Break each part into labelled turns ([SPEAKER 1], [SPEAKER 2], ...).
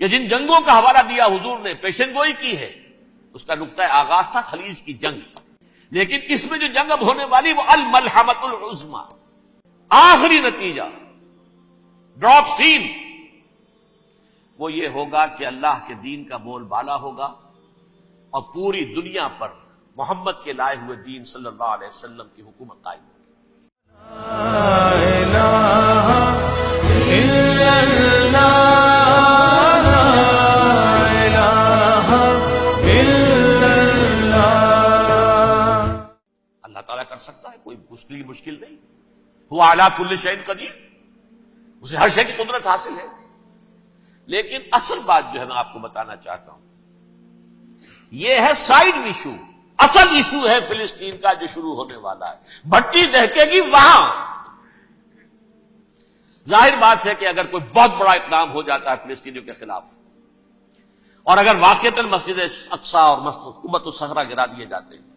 [SPEAKER 1] کہ جن جنگوں کا حوالہ دیا حضور نے، پیشن گوئی کی ہے، اس کا نقطہ آغاز تھا خلیج کی جنگ، لیکن اس میں جو جنگ اب ہونے والی وہ الملحمۃ العظمی، آخری نتیجہ، ڈراپ سین، وہ یہ ہوگا کہ اللہ کے دین کا بول بالا ہوگا اور پوری دنیا پر محمد کے لائے ہوئے دین صلی اللہ علیہ وسلم کی حکومت قائم ہوگی۔
[SPEAKER 2] لا الہ الا اللہ، لا الہ الا اللہ۔
[SPEAKER 1] اللہ تعالیٰ کر سکتا ہے، کوئی اس کے لیے مشکل نہیں، وہ علی کل شیء قدیر، اسے ہر شے کی قدرت حاصل ہے۔ لیکن اصل بات جو ہے میں آپ کو بتانا چاہتا ہوں، یہ ہے سائیڈ ایشو، اصل ایشو ہے فلسطین کا جو شروع ہونے والا ہے، بھٹی دہکے گی وہاں۔ ظاہر بات ہے کہ اگر کوئی بہت بڑا اقدام ہو جاتا ہے فلسطینیوں کے خلاف، اور اگر واقعتاً مسجد اقصیٰ اور قبۃ الصخرہ گرا دیے جاتے ہیں،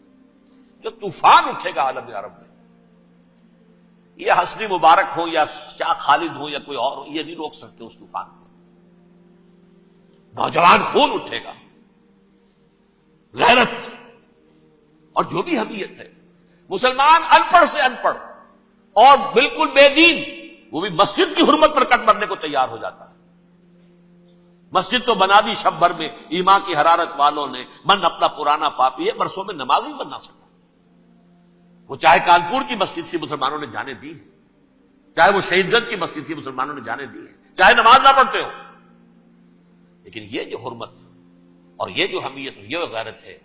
[SPEAKER 1] جو طوفان اٹھے گا عالم عرب میں، یہ حسنی مبارک ہو یا شاہ خالد ہو یا کوئی اور ہو، یہ نہیں روک سکتے اس طوفان کو۔ نوجوان خون اٹھے گا، غیرت اور جو بھی حمیت ہے۔ مسلمان ان پڑھ سے ان پڑھ اور بالکل بے دین، وہ بھی مسجد کی حرمت پر کٹ مرنے کو تیار ہو جاتا ہے۔ مسجد تو بنا دی شب بھر میں ایمان کی حرارت والوں نے، من اپنا پرانا پاپی ہے، برسوں میں نماز ہی بننا سکا۔ وہ چاہے کانپور کی مسجد سے مسلمانوں نے جانے دی ہے، چاہے وہ شہید گنج کی مسجد تھی مسلمانوں نے جانے دی ہے، چاہے نماز نہ پڑھتے ہو، لیکن یہ جو حرمت اور یہ جو حمیت یہ غیرت ہے،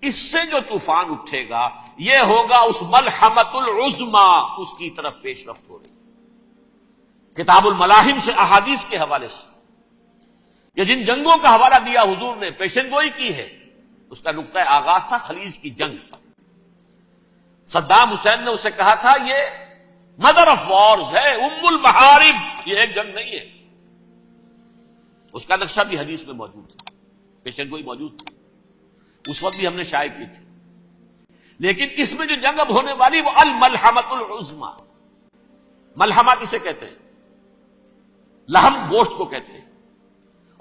[SPEAKER 1] اس سے جو طوفان اٹھے گا یہ ہوگا اس ملحمۃ العظمی، اس کی طرف پیش رفت ہو رہی۔ کتاب الملاحم سے احادیث کے حوالے سے یہ جن جنگوں کا حوالہ دیا حضور نے، پیشن گوئی کی ہے، اس کا نقطہ آغاز تھا خلیج کی جنگ۔ صدام حسین نے اسے کہا تھا یہ مدر آف وارز ہے، ام المحارب، یہ ایک جنگ نہیں ہے۔ اس کا نقشہ بھی حدیث میں موجود ہے، پیشن گوئی موجود تھی، اس وقت بھی ہم نے شائع کی تھی۔ لیکن اس میں جو جنگ اب ہونے والی وہ الملحمۃ العظمی، ملحمہ کسے کہتے ہیں؟ لحم گوشت کو کہتے ہیں،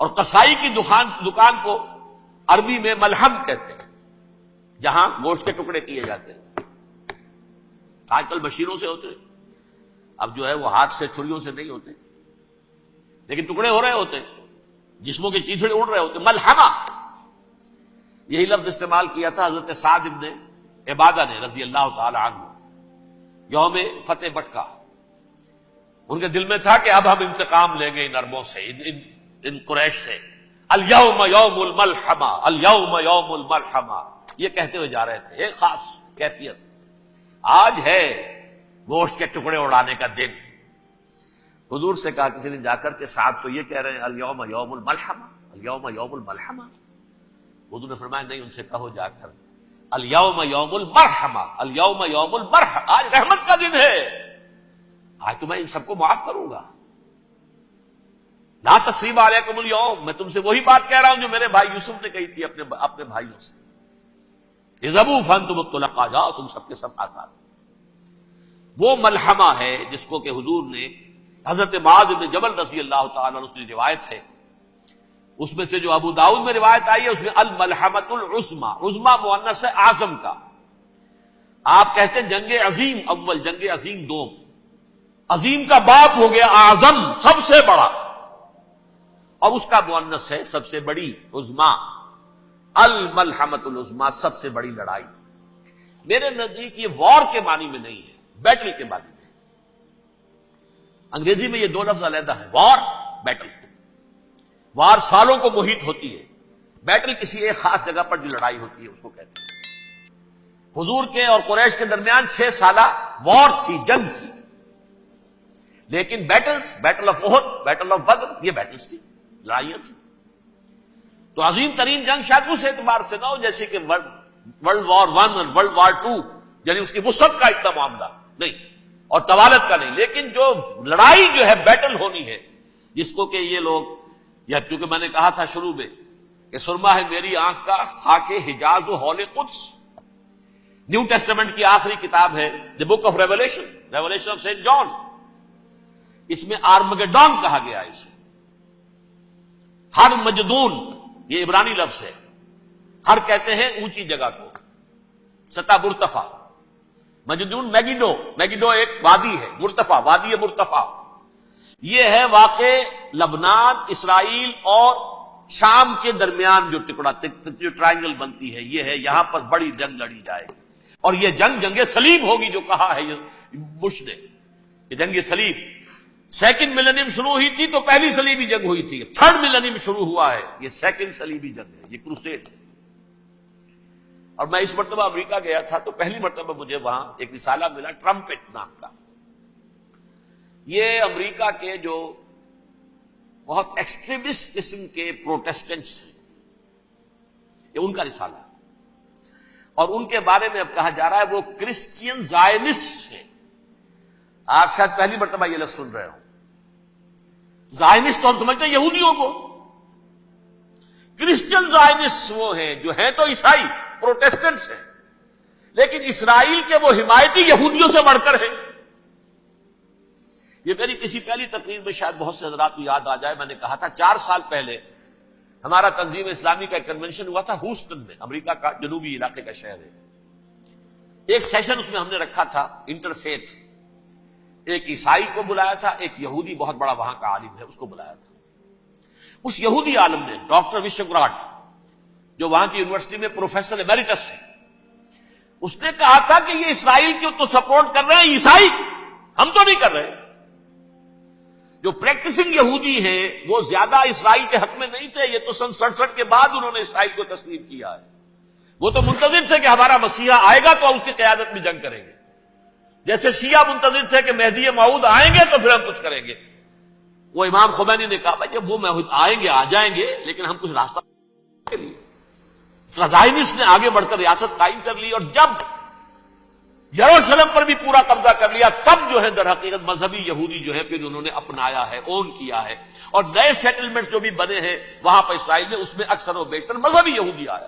[SPEAKER 1] اور قصائی کی دکان کو عربی میں ملحم کہتے ہیں، جہاں گوشت کے ٹکڑے کیے جاتے ہیں۔ آج کل مشینوں سے ہوتے ہیں، اب جو ہے وہ ہاتھ سے چھریوں سے نہیں ہوتے، لیکن ٹکڑے ہو رہے ہوتے ہیں، جسموں کے چیتھڑے اڑ رہے ہوتے ہیں۔ ملحمہ، یہی لفظ استعمال کیا تھا حضرت سعد ابن عبادہ نے رضی اللہ تعالی عنہ یوم فتح مکہ۔ ان کے دل میں تھا کہ اب ہم انتقام لیں گے ان عربوں سے، ان قریش سے۔ الیوم یوم الملحمہ، الیوم یوم الملحمہ، یہ کہتے ہوئے جا رہے تھے۔ ایک خاص کیفیت، آج ہے گوشت کے ٹکڑے اڑانے کا دن۔ حضور سے کہا کسی نے جا کر کے ساتھ تو یہ کہہ رہے ہیں الیوم یوم الملحمہ، الیوم یوم الملحمہ۔ حضور نے فرمایا نہیں، ان سے کہو جا کر الیوم یوم المرحمہ، الیوم یوم المرحمہ، آج رحمت کا دن ہے، آج تو میں ان سب کو معاف کروں گا۔ لا تثریب علیکم اليوم، میں تم سے وہی بات کہہ رہا ہوں جو میرے بھائی یوسف نے کہی تھی اپنے بھائیوں سے، اذهبوا فانتم الطلقاء، جاؤ تم سب کے سب آزاد۔ وہ ملحمہ ہے جس کو کہ حضور نے حضرت معاذ بن جبل رضی اللہ تعالیٰ عنہ کی روایت ہے، اس میں سے جو ابو داؤد میں روایت آئی ہے اس میں الملحمۃ العظمی، عظمی مؤنث ہے اعظم کا۔ آپ کہتے ہیں جنگ عظیم اول، جنگ عظیم دوم، عظیم کا باپ ہو گیا اعظم، سب سے بڑا، اور اس کا مؤنث ہے سب سے بڑی، عظمی، الملحمۃ العظمی، سب سے بڑی لڑائی۔ میرے نزدیک یہ وار کے معنی میں نہیں ہے، بیٹل کے معنی میں۔ انگریزی میں یہ دو لفظ علیحدہ ہیں، وار، بیٹل۔ وار سالوں کو محیط ہوتی ہے، بیٹل کسی ایک خاص جگہ پر جو لڑائی ہوتی ہے اس کو کہتے ہیں۔ حضور کے اور قریش کے درمیان 6 سالہ وار تھی، جنگ تھی، لیکن battles, battle of Uhud, battle of Badr, یہ بیٹلز تھی، لڑائیاں تھی۔ تو عظیم ترین جنگ شاید اس اعتبار سے نہ ہو جیسے کہ ورلڈ وار 1 اور ورلڈ وار 2، یعنی اس کی وسعت کا اتنا معاملہ نہیں اور طوالت کا نہیں، لیکن جو لڑائی جو ہے بیٹل ہونی ہے، جس کو کہ یہ لوگ، یا چونکہ میں نے کہا تھا شروع میں کہ سرما ہے میری آنکھ کا خاک حجاز و ہول قدس، نیو ٹیسٹمنٹ کی آخری کتاب ہے the book of revelation, revelation of saint John, اس میں آرمگیڈون کہا گیا ہے اسے۔ ہر مجدون، یہ عبرانی لفظ ہے، ہر کہتے ہیں اونچی جگہ کو، سطح مرتفع، مجدون میگیڈو، میگیڈو ایک وادی ہے، مرتفع، وادی مرتفع، یہ ہے واقع لبنان، اسرائیل اور شام کے درمیان جو ٹکڑا، جو ٹرائنگل بنتی ہے، یہ ہے، یہاں پر بڑی جنگ لڑی جائے گی، اور یہ جنگ صلیب ہوگی، جو کہا ہے بش نے، یہ جنگ صلیب۔ سیکنڈ ملینیم شروع ہوئی تھی تو پہلی صلیبی جنگ ہوئی تھی، تھرڈ ملینیم شروع ہوا ہے، یہ سیکنڈ صلیبی جنگ ہے، یہ کروسیڈ ہے۔ اور میں اس مرتبہ امریکہ گیا تھا تو پہلی مرتبہ مجھے وہاں ایک رسالہ ملا ٹرمپٹ نام کا، یہ امریکہ کے جو بہت ایکسٹریمسٹ قسم کے پروٹیسٹنٹس ہیں، یہ ان کا رسالہ ہے، اور ان کے بارے میں اب کہا جا رہا ہے وہ کرسچین زائنسٹ ہیں۔ آپ شاید پہلی مرتبہ یہ لفظ سن رہے ہو، زائنسٹ تو ہم سمجھتے ہیں یہودیوں کو، کرسچین زائنسٹ وہ ہیں جو ہیں تو عیسائی پروٹیسٹنٹس ہیں، لیکن اسرائیل کے وہ حمایتی یہودیوں سے بڑھ کر ہیں۔ یہ میری کسی پہلی تقریر میں شاید بہت سے حضرات کو یاد آ جائے، میں نے کہا تھا 4 سال پہلے ہمارا تنظیم اسلامی کا ایک کنونشن ہوا تھا ہیوسٹن میں، امریکہ کا جنوبی علاقے کا شہر ہے۔ ایک سیشن اس میں ہم نے رکھا تھا انٹرفیتھ، ایک عیسائی کو بلایا تھا، ایک یہودی بہت بڑا وہاں کا عالم ہے اس کو بلایا تھا۔ اس یہودی عالم نے ڈاکٹر وشوگراٹ، جو وہاں کی یونیورسٹی میں پروفیسر ایمیریٹس ہے، اس نے کہا تھا کہ یہ اسرائیل کی تو سپورٹ کر رہے ہیں عیسائی، ہم تو نہیں کر رہے۔ جو پریکٹسنگ یہودی ہیں وہ زیادہ اسرائیل کے حق میں نہیں تھے، یہ تو سن 67 کے بعد انہوں نے اسرائیل کو تسلیم کیا ہے، وہ تو منتظر تھے کہ ہمارا مسیحا آئے گا تو اس کی قیادت میں جنگ کریں گے، جیسے شیعہ منتظر تھے کہ مہدی موعود آئیں گے تو پھر ہم کچھ کریں گے۔ وہ امام خمینی نے کہا بھائی جب وہ آئیں گے آ جائیں گے، لیکن ہم کچھ راستہ کے لیے۔ زائنسٹ نے آگے بڑھ کر ریاست قائم کر لی، اور جب یروشلم پر بھی پورا قبضہ کر لیا، تب جو ہے در حقیقت مذہبی یہودی جو ہے پھر انہوں نے اپنایا ہے، اون کیا ہے، اور نئے سیٹلمنٹس جو بھی بنے ہیں وہاں پر اسرائیل میں، اس میں اکثر و بیشتر مذہبی یہودی آیا،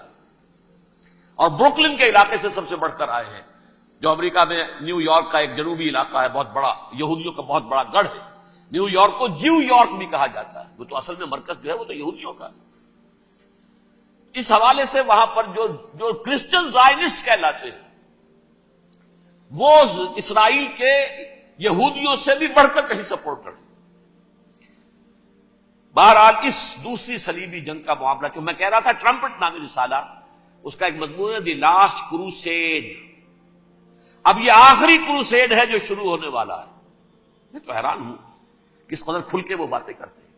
[SPEAKER 1] اور بروکلن کے علاقے سے سب سے بڑھ کر آئے ہیں، جو امریکہ میں نیو یارک کا ایک جنوبی علاقہ ہے، بہت بڑا یہودیوں کا بہت بڑا گڑھ ہے۔ نیو یارک کو جیو یارک بھی کہا جاتا ہے، وہ تو اصل میں مرکز جو ہے وہ تو یہودیوں کا ہے۔ اس حوالے سے وہاں پر جو کرسچن زائنسٹ کہلاتے ہیں وہ اسرائیل کے یہودیوں سے بھی بڑھ کر کہیں سپورٹ کرتے ہیں۔ بہرحال اس دوسری صلیبی جنگ کا معاملہ جو میں کہہ رہا تھا، ٹرمپٹ نامی رسالہ، اس کا ایک مضمون ہے دی لاسٹ کروسیڈ۔ اب یہ آخری کروسیڈ ہے جو شروع ہونے والا ہے۔ میں تو حیران ہوں کس قدر کھل کے وہ باتیں کرتے ہیں۔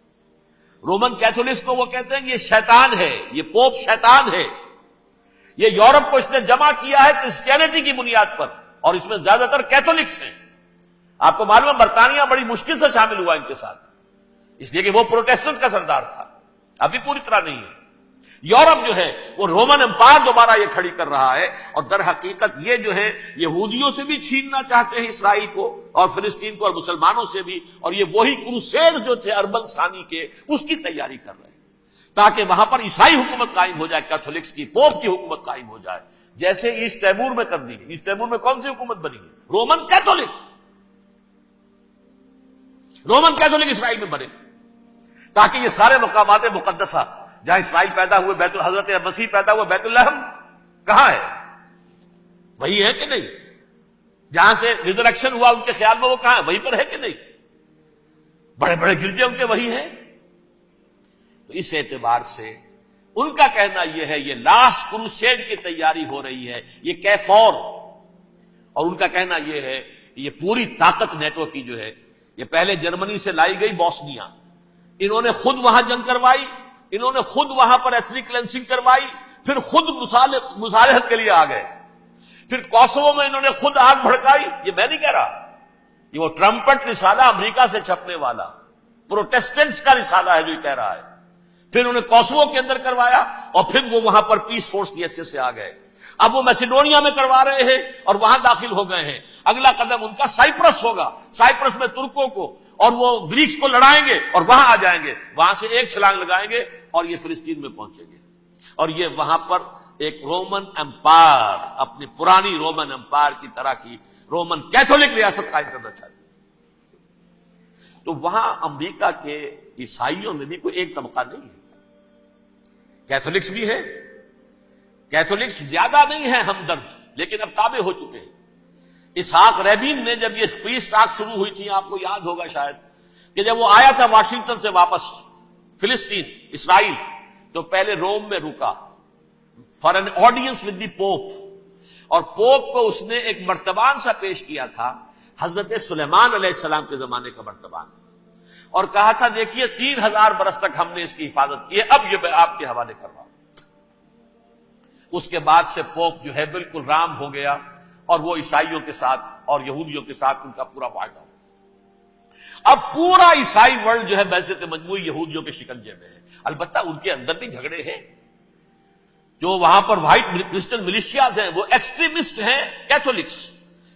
[SPEAKER 1] رومن کیتھولکس کو وہ کہتے ہیں کہ یہ شیطان ہے، یہ پوپ شیطان ہے، یہ یورپ کو اس نے جمع کیا ہے کرسچینٹی کی بنیاد پر، اور اس میں زیادہ تر کیتھولکس ہیں۔ آپ کو معلوم ہے برطانیہ بڑی مشکل سے شامل ہوا ان کے ساتھ، اس لیے کہ وہ پروٹیسٹنٹ کا سردار تھا، ابھی پوری طرح نہیں ہے۔ یورپ جو ہے وہ رومن امپائر دوبارہ یہ کھڑی کر رہا ہے، اور در حقیقت یہ جو ہے یہودیوں سے بھی چھیننا چاہتے ہیں اسرائیل کو اور فلسطین کو، اور مسلمانوں سے بھی، اور یہ وہی کروسیڈ جو تھے اربن ثانی کے، اس کی تیاری کر رہے ہیں تاکہ وہاں پر عیسائی حکومت قائم ہو جائے، کیتھولکس کی، پوپ کی حکومت قائم ہو جائے، جیسے ایسٹ تیمور میں کر دی ہے۔ ایسٹ تیمور میں کون سی حکومت بنی ہے؟ رومن کیتھولک، رومن کیتھولک اسرائیل میں بنے، تاکہ یہ سارے مقامات مقدسہ جہاں اسرائیل پیدا ہوئے، بیت حضرت مسیح پیدا ہوئے، بیت اللحم کہاں ہے؟ وہی ہے کہ نہیں؟ جہاں سے ریزریکشن ہوا ان کے خیال میں وہ کہاں ہے؟ وہیں پر ہے کہ نہیں؟ بڑے بڑے گرجے ان کے وہی ہیں۔ تو اس اعتبار سے ان کا کہنا یہ ہے یہ لاسٹ کروسیڈ کی تیاری ہو رہی ہے، یہ کیفور، اور ان کا کہنا یہ ہے یہ پوری طاقت نیٹو کی جو ہے، یہ پہلے جرمنی سے لائی گئی بوسنیا، انہوں نے خود وہاں جنگ کروائی، انہوں نے خود وہاں پر ایتھنک کلینسنگ کروائی، پھر خود مصالحت کے لیے آ گئے، پھر کوسوو میں انہوں نے خود آگ بھڑکائی۔ یہ میں نہیں کہہ رہا، یہ وہ ٹرمپٹ رسالہ امریکہ سے چھپنے والا پروٹیسٹنٹس کا رسالہ ہے جو یہ کہہ رہا ہے۔ پھر انہوں نے کوسوو کے اندر کروایا، اور پھر وہ وہاں پر پیس فورس کی حیثیت سے آ گئے۔ اب وہ میسیڈونیا میں کروا رہے ہیں اور وہاں داخل ہو گئے ہیں۔ اگلا قدم ان کا سائپرس ہوگا، سائپرس میں ترکوں کو اور وہ گریکس کو لڑائیں گے اور وہاں آ جائیں گے، وہاں سے ایک چھلانگ لگائیں گے اور یہ فلسطین میں پہنچیں گے، اور یہ وہاں پر ایک رومن امپائر، اپنی پرانی رومن امپائر کی طرح کی رومن کیتھولک ریاست قائم کرنا چاہتے ہیں۔ تو وہاں امریکہ کے عیسائیوں میں بھی کوئی ایک طبقہ نہیں ہے، کیتھولکس بھی ہیں، کیتھولکس زیادہ نہیں ہیں ہمدرد، لیکن اب تابع ہو چکے ہیں۔ اسحاق ریبین میں جب یہ پیس ٹاک شروع ہوئی تھی، آپ کو یاد ہوگا شاید، کہ جب وہ آیا تھا واشنگٹن سے واپس فلسطین اسرائیل، تو پہلے روم میں رکا for an audience with the Pope, اور پوپ کو اس نے ایک مرتبان سا پیش کیا تھا، حضرت سلیمان علیہ السلام کے زمانے کا مرتبان، اور کہا تھا دیکھیے 3000 برس تک ہم نے اس کی حفاظت کی ہے، اب یہ میں آپ کے حوالے کر رہا ہوں۔ اس کے بعد سے پوپ جو ہے بالکل رام ہو گیا، اور وہ عیسائیوں کے ساتھ اور یہودیوں کے ساتھ ان کا پورا معاہدہ ہو۔ اب پورا عیسائی ورلڈ جو ہے ویسے تو مجموعی یہودیوں کے شکنجے میں ہے، البتہ ان کے اندر بھی جھگڑے ہیں۔ جو وہاں پر وائٹ کرسچن ملیشیاز ہیں وہ ایکسٹریمسٹ ہیں کیتھولکس،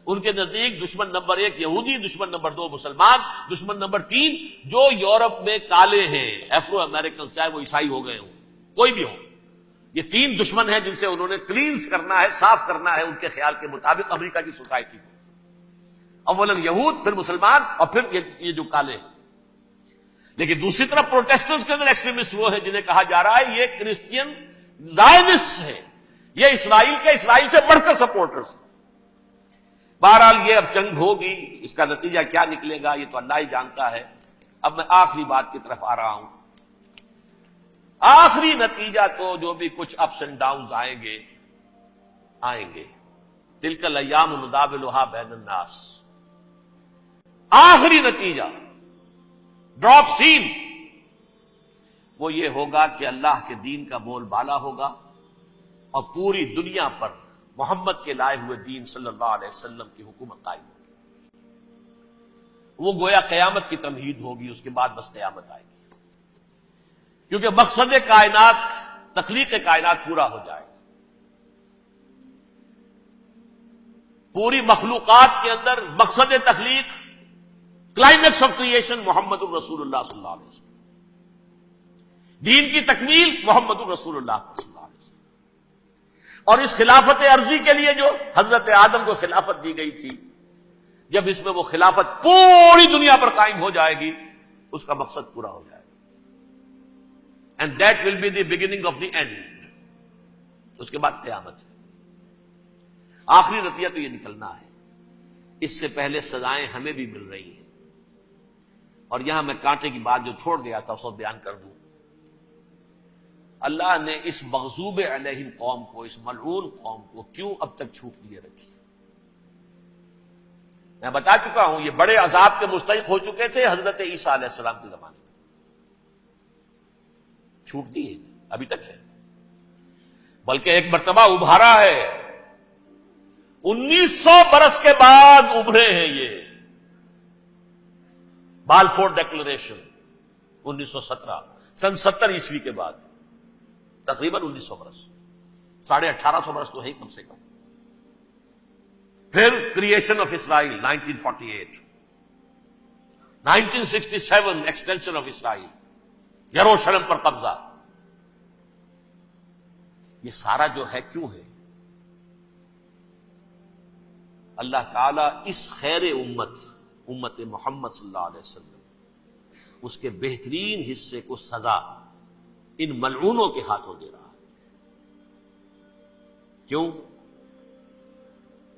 [SPEAKER 1] ان کے نزدیک دشمن نمبر 1 یہودی، دشمن نمبر 2 مسلمان، دشمن نمبر 3 جو یورپ میں کالے ہیں، ایفرو امریکن، چاہے وہ عیسائی ہو گئے ہوں کوئی بھی ہو، یہ 3 دشمن ہیں جن سے انہوں نے کلینز کرنا ہے، صاف کرنا ہے ان کے خیال کے مطابق امریکہ کی سوسائٹی کو، اولاً یہود، پھر مسلمان، اور پھر یہ جو کالے ہیں۔ لیکن دوسری طرف پروٹیسٹنٹس کے اندر ایکسٹریمسٹ وہ ہیں جنہیں کہا جا رہا ہے یہ کرسچین زائنسٹ ہیں، یہ اسرائیل کے، اسرائیل سے بڑھ کر سپورٹرز ہیں۔ بہرحال یہ اب جنگ ہوگی، اس کا نتیجہ کیا نکلے گا یہ تو اللہ ہی جانتا ہے۔ اب میں آخری بات کی طرف آ رہا ہوں۔ آخری نتیجہ تو جو بھی کچھ اپس اینڈ ڈاؤنز آئیں گے، تلک الایام نداولھا بین الناس، آخری نتیجہ ڈراپ سین وہ یہ ہوگا کہ اللہ کے دین کا بول بالا ہوگا، اور پوری دنیا پر محمد کے لائے ہوئے دین صلی اللہ علیہ وسلم کی حکومت قائم ہوگی۔ وہ گویا قیامت کی تمہید ہوگی، اس کے بعد بس قیامت آئے گی، کیونکہ مقصد کائنات، تخلیق کائنات پورا ہو جائے گا۔ پوری مخلوقات کے اندر مقصد تخلیق، کلائمیکس آف کریشن محمد الرسول اللہ صلی اللہ علیہ وسلم، دین کی تکمیل محمد الرسول اللہ صلی اللہ علیہ وسلم، اور اس خلافت عرضی کے لیے جو حضرت آدم کو خلافت دی گئی تھی، جب اس میں وہ خلافت پوری دنیا پر قائم ہو جائے گی، اس کا مقصد پورا ہو جائے گا، and that will be the beginning of the end, اس کے بعد قیامت ہے۔ آخری نتیجہ تو یہ نکلنا ہے، اس سے پہلے سزائیں ہمیں بھی مل رہی ہیں، اور یہاں میں کانٹے کی بات جو چھوڑ گیا تھا اس کو بیان کر دوں۔ اللہ نے اس مغضوب علیہم قوم کو، اس ملعون قوم کو کیوں اب تک چھوٹ دیے رکھی؟ میں بتا چکا ہوں یہ بڑے عذاب کے مستحق ہو چکے تھے حضرت عیسیٰ علیہ السلام کے زمانے میں، چھوٹ دی ہے، ابھی تک ہے، بلکہ ایک مرتبہ ابھارا ہے، 1900 برس کے بعد ابھرے ہیں یہ، بالفور ڈیکلریشن 1917، سن 70 عیسوی کے بعد، تقریباً 1900 برس، 1850 برس تو ہے کم سے کم۔ پھر creation of Israel 1948، 1967 extension of Israel, یروشلم پر قبضہ، یہ سارا جو ہے کیوں ہے؟ اللہ تعالیٰ اس خیر امت محمد صلی اللہ علیہ وسلم، اس کے بہترین حصے کو سزا ان ملعونوں کے ہاتھوں دے رہا ہے۔ کیوں؟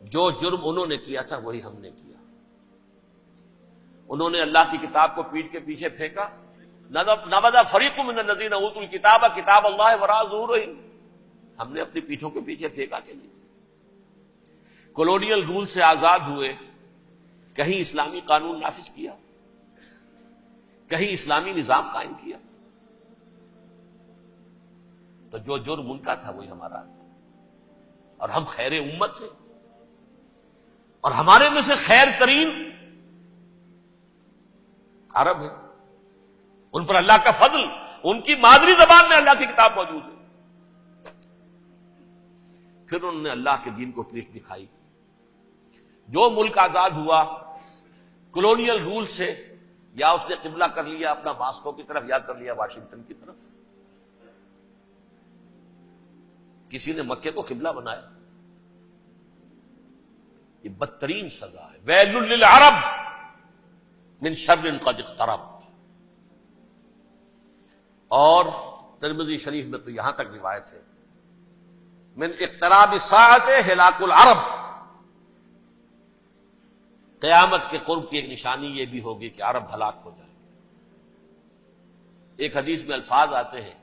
[SPEAKER 1] جو جرم انہوں نے کیا تھا وہی ہم نے کیا۔ انہوں نے اللہ کی کتاب کو پیٹھ کے پیچھے پھینکا، نبذ فریق من الذین اوتوا الکتاب کتاب اللہ وراء ظہورہم، ہم نے اپنی پیٹھوں کے پیچھے پھینکا کہ نہیں؟ کولونیل رول سے آزاد ہوئے، کہیں اسلامی قانون نافذ کیا، کہیں اسلامی نظام قائم کیا؟ تو جو جرم ان کا تھا وہی ہمارا ہے، اور ہم خیر امت ہیں، اور ہمارے میں سے خیر ترین عرب ہیں، ان پر اللہ کا فضل، ان کی مادری زبان میں اللہ کی کتاب موجود ہے۔ پھر انہوں نے اللہ کے دین کو پیٹھ دکھائی۔ جو ملک آزاد ہوا کولونیل رول سے، یا اس نے قبلہ کر لیا اپنا ماسکو کی طرف، یا کر لیا واشنگٹن کی طرف، کسی نے مکے کو قبلہ بنایا، یہ بدترین سزا ہے۔ ویل للعرب من شر قد اقترب۔ اور ترمذی شریف میں تو یہاں تک روایت ہے من اقتراب الساعۃ ہلاک العرب، قیامت کے قرب کی ایک نشانی یہ بھی ہوگی کہ عرب ہلاک ہو جائے۔ ایک حدیث میں الفاظ آتے ہیں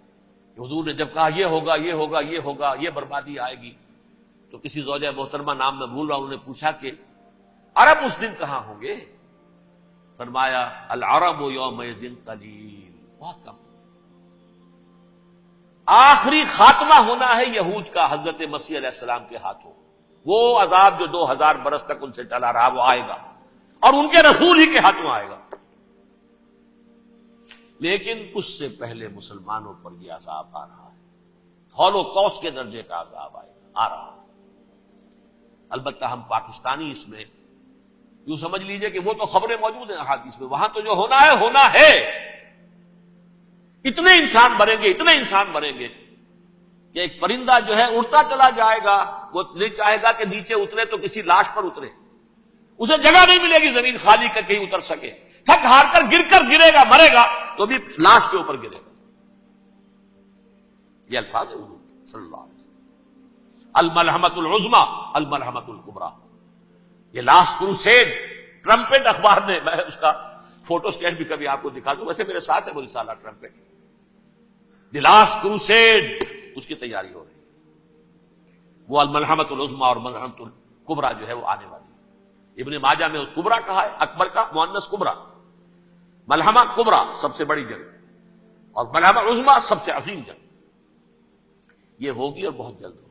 [SPEAKER 1] کہ حضور نے جب کہا یہ ہوگا یہ ہوگا یہ ہوگا یہ بربادی آئے گی، تو کسی زوجہ محترمہ نام میں بھول رہا ہوں، انہوں نے پوچھا کہ عرب اس دن کہاں ہوں گے؟ فرمایا العرب یومئذ قلیل، بہت کم۔ آخری خاتمہ ہونا ہے یہود کا حضرت مسیح علیہ السلام کے ہاتھوں، وہ عذاب جو 2000 برس تک ان سے ٹلا رہا وہ آئے گا، اور ان کے رسول ہی کے ہاتھوں آئے گا۔ لیکن اس سے پہلے مسلمانوں پر یہ عذاب آ رہا ہے، ہولوکاسٹ کے درجے کا عذاب آ رہا ہے۔ البتہ ہم پاکستانی اس میں یوں سمجھ لیجئے کہ وہ تو خبریں موجود ہیں احادیث میں، وہاں تو جو ہونا ہے، اتنے انسان مریں گے، اتنے انسان مریں گے کہ ایک پرندہ جو ہے اڑتا چلا جائے گا، وہ نہیں چاہے گا کہ نیچے اترے تو کسی لاش پر اترے، اسے جگہ نہیں ملے گی زمین خالی کر کہیں اتر سکے، تھک ہار کر گرے گا، مرے گا تو بھی لاش کے اوپر گرے گا۔ یہ الفاظ ہیں صلی اللہ علیہ وسلم، الملحمۃ العظمی الملحمۃ الکبریٰ، یہ لاسٹ کروسیڈ، ٹرمپٹ اخبار نے، میں اس کا فوٹو اسٹیٹ بھی کبھی آپ کو دکھا دوں، ویسے میرے ساتھ ہے وہ رسالہ ٹرمپٹ، دی لاسٹ کروسیڈ، اس کی تیاری ہو رہی ہے۔ وہ الملحمۃ العظمی اور ملحمۃ الکبریٰ جو ہے وہ آنے والی ہے۔ ابن ماجہ میں کبریٰ کہا ہے، اکبر کا مؤنث کبریٰ، ملحمہ کبریٰ سب سے بڑی جنگ، اور ملحمہ عظمی سب سے عظیم جنگ، یہ ہوگی اور بہت جلد ہوگی۔